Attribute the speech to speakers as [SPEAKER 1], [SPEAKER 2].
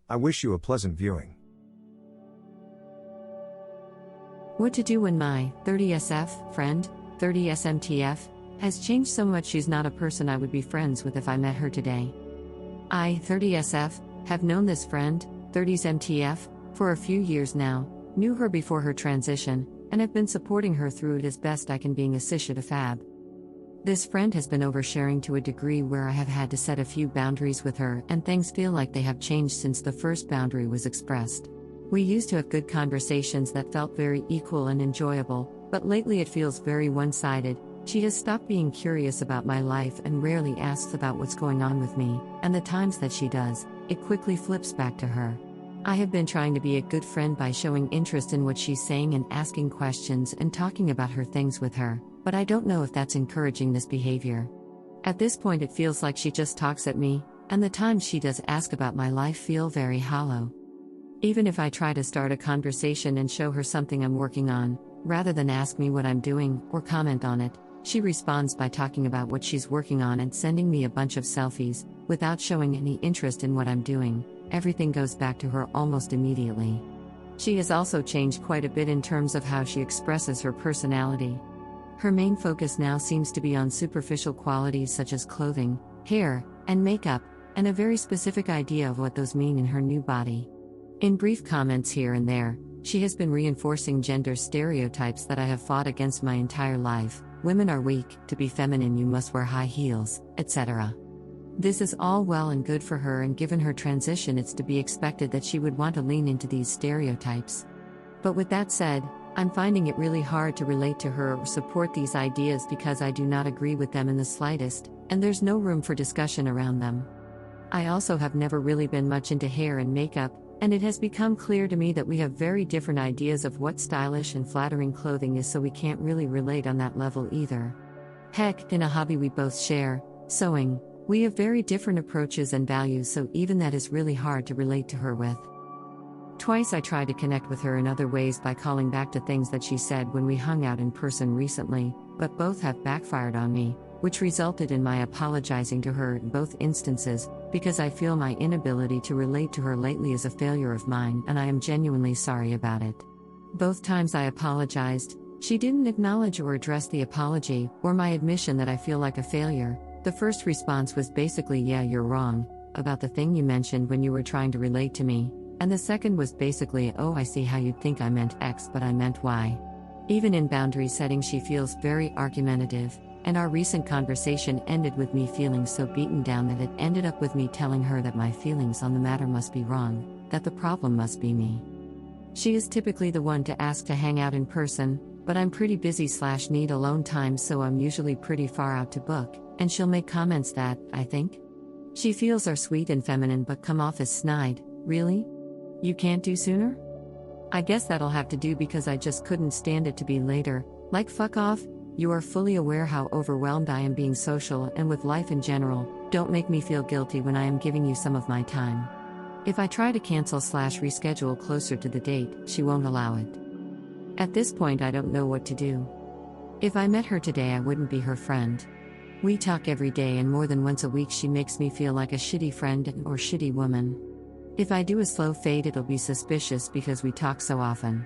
[SPEAKER 1] I wish you a pleasant viewing.
[SPEAKER 2] What to do when my 30SF friend, 30SMTF, has changed so much she's not a person I would be friends with if I met her today. I, 30SF, have known this friend, 30SMTF, for a few years now, knew her before her transition, and have been supporting her through it as best I can, being a cishet to fab. This friend has been oversharing to a degree where I have had to set a few boundaries with her, and things feel like they have changed since the first boundary was expressed. We used to have good conversations that felt very equal and enjoyable, but lately it feels very one-sided. She has stopped being curious about my life and rarely asks about what's going on with me, and the times that she does, it quickly flips back to her. I have been trying to be a good friend by showing interest in what she's saying and asking questions and talking about her things with her, but I don't know if that's encouraging this behavior. At this point it feels like she just talks at me, and the times she does ask about my life feel very hollow. Even if I try to start a conversation and show her something I'm working on, rather than ask me what I'm doing or comment on it, she responds by talking about what she's working on and sending me a bunch of selfies, without showing any interest in what I'm doing. Everything goes back to her almost immediately. She has also changed quite a bit in terms of how she expresses her personality. Her main focus now seems to be on superficial qualities such as clothing, hair, and makeup, and a very specific idea of what those mean in her new body. In brief comments here and there, she has been reinforcing gender stereotypes that I have fought against my entire life. Women are weak, to be feminine you must wear high heels, etc. This is all well and good for her, and given her transition it's to be expected that she would want to lean into these stereotypes. But with that said, I'm finding it really hard to relate to her or support these ideas because I do not agree with them in the slightest, and there's no room for discussion around them. I also have never really been much into hair and makeup, and it has become clear to me that we have very different ideas of what stylish and flattering clothing is, so we can't really relate on that level either. Heck, in a hobby we both share, sewing, we have very different approaches and values, so even that is really hard to relate to her with. Twice I tried to connect with her in other ways by calling back to things that she said when we hung out in person recently, but both have backfired on me, which resulted in my apologizing to her in both instances, because I feel my inability to relate to her lately is a failure of mine and I am genuinely sorry about it. Both times I apologized, she didn't acknowledge or address the apology, or my admission that I feel like a failure. The first response was basically, "Yeah, you're wrong," about the thing you mentioned when you were trying to relate to me, and the second was basically, "Oh, I see how you'd think I meant X but I meant Y." Even in boundary setting she feels very argumentative, and our recent conversation ended with me feeling so beaten down that it ended up with me telling her that my feelings on the matter must be wrong, that the problem must be me. She is typically the one to ask to hang out in person, but I'm pretty busy/need alone time, so I'm usually pretty far out to book, and she'll make comments that, I think, she feels are sweet and feminine but come off as snide. Really? You can't do sooner? I guess that'll have to do because I just couldn't stand it to be later, like fuck off. You are fully aware how overwhelmed I am being social and with life in general. Don't make me feel guilty when I am giving you some of my time. If I try to cancel/reschedule closer to the date, she won't allow it. At this point I don't know what to do. If I met her today I wouldn't be her friend. We talk every day and more than once a week she makes me feel like a shitty friend or shitty woman. If I do a slow fade it'll be suspicious because we talk so often.